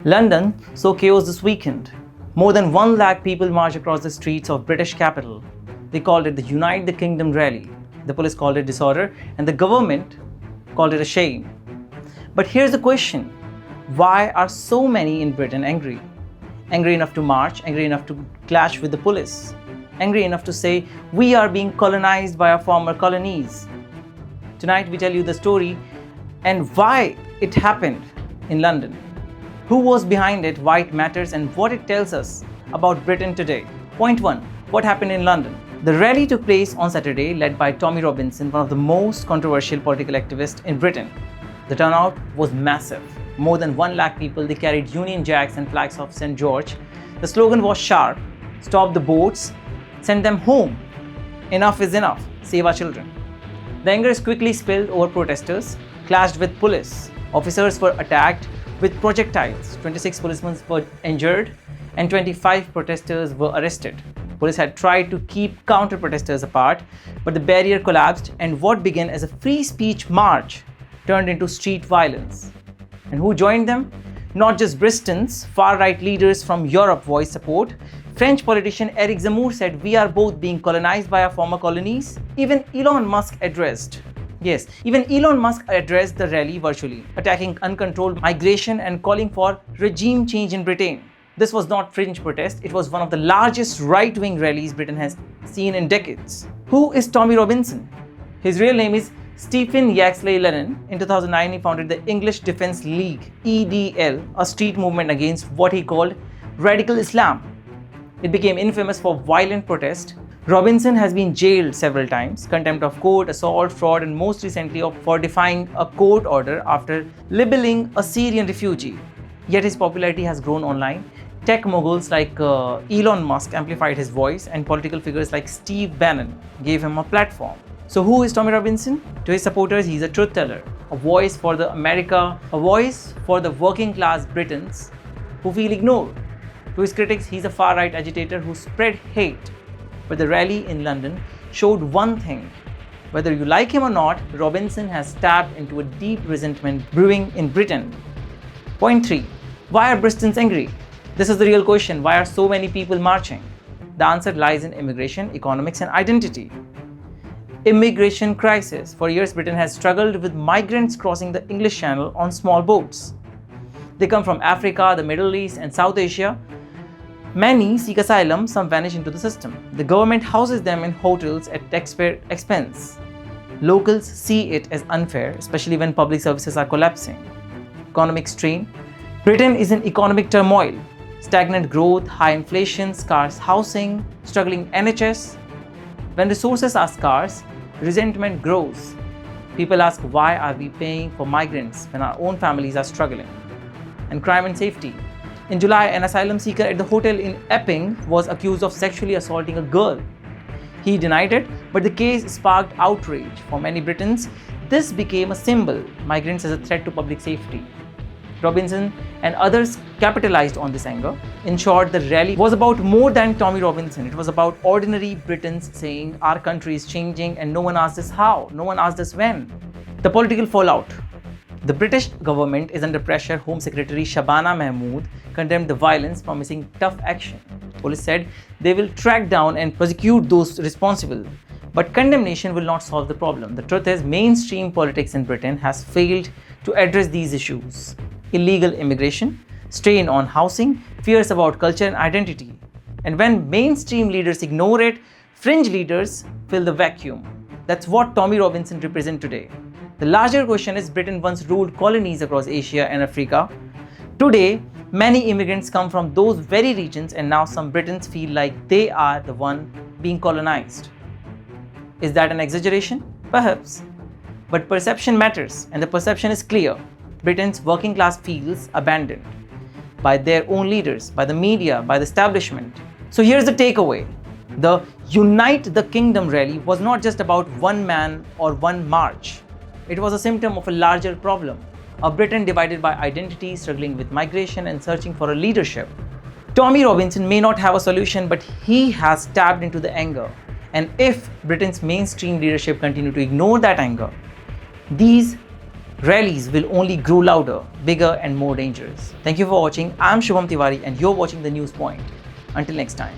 London saw chaos this weekend. More than 1 lakh people marched across the streets of British capital. They called it the Unite the Kingdom rally. The police called it disorder and the government called it a shame. But here's the question. Why are so many in Britain angry? Angry enough to march, angry enough to clash with the police, angry enough to say, we are being colonized by our former colonies. Tonight we tell you the story and why it happened in London. Who was behind it, why it matters, and what it tells us about Britain today. Point 1. What happened in London? The rally took place on Saturday, led by Tommy Robinson, one of the most controversial political activists in Britain. The turnout was massive. More than 1 lakh people, they carried Union Jacks and flags of St. George. The slogan was sharp: stop the boats, send them home. Enough is enough, save our children. The anger is quickly spilled over protesters, clashed with police. Officers were attacked with projectiles. 26 policemen were injured and 25 protesters were arrested. Police had tried to keep counter-protesters apart, but the barrier collapsed and what began as a free speech march turned into street violence. And who joined them? Not just Britons, far-right leaders from Europe voiced support. French politician Eric Zemmour said, we are both being colonized by our former colonies. Even Elon Musk addressed the rally virtually, attacking uncontrolled migration and calling for regime change in Britain. This was not fringe protest, it was one of the largest right-wing rallies Britain has seen in decades. Who is Tommy Robinson? His real name is Stephen Yaxley Lennon. In 2009, he founded the English Defence League, EDL, a street movement against what he called radical Islam. It became infamous for violent protest. Robinson has been jailed several times, contempt of court, assault, fraud, and most recently for defying a court order after labeling a Syrian refugee. Yet his popularity has grown online. Tech moguls like Elon Musk amplified his voice, and political figures like Steve Bannon gave him a platform. So who is Tommy Robinson? To his supporters, he's a truth teller, a voice for a voice for the working class Britons who feel ignored. To his critics, he's a far-right agitator who spread hate. But the rally in London showed one thing. Whether you like him or not, Robinson has tapped into a deep resentment brewing in Britain. Point 3. Why are Britons angry? This is the real question. Why are so many people marching? The answer lies in immigration, economics, and identity. Immigration crisis. For years, Britain has struggled with migrants crossing the English Channel on small boats. They come from Africa, the Middle East, and South Asia. Many seek asylum, some vanish into the system. The government houses them in hotels at taxpayer expense. Locals see it as unfair, especially when public services are collapsing. Economic strain. Britain is in economic turmoil. Stagnant growth, high inflation, scarce housing, struggling NHS. When resources are scarce, resentment grows. People ask, why are we paying for migrants when our own families are struggling? And crime and safety. In July, an asylum seeker at the hotel in Epping was accused of sexually assaulting a girl. He denied it, but the case sparked outrage. For many Britons, this became a symbol, migrants as a threat to public safety. Robinson and others capitalized on this anger. In short, the rally was about more than Tommy Robinson. It was about ordinary Britons saying, our country is changing and no one asked us how, no one asked us when. The political fallout. The British government is under pressure. Home Secretary Shabana Mahmood condemned the violence, promising tough action. Police said they will track down and prosecute those responsible. But condemnation will not solve the problem. The truth is, mainstream politics in Britain has failed to address these issues. Illegal immigration, strain on housing, fears about culture and identity. And when mainstream leaders ignore it, fringe leaders fill the vacuum. That's what Tommy Robinson represents today. The larger question is, Britain once ruled colonies across Asia and Africa. Today, many immigrants come from those very regions, and now some Britons feel like they are the one being colonized. Is that an exaggeration? Perhaps. But perception matters, and the perception is clear. Britain's working class feels abandoned by their own leaders, by the media, by the establishment. So here's the takeaway. The Unite the Kingdom rally was not just about one man or one march. It was a symptom of a larger problem. A Britain divided by identity, struggling with migration and searching for a leadership. Tommy Robinson may not have a solution, but he has tapped into the anger. And if Britain's mainstream leadership continue to ignore that anger, these rallies will only grow louder, bigger and more dangerous. Thank you for watching. I'm Shubham Tiwari and you're watching The News Point. Until next time.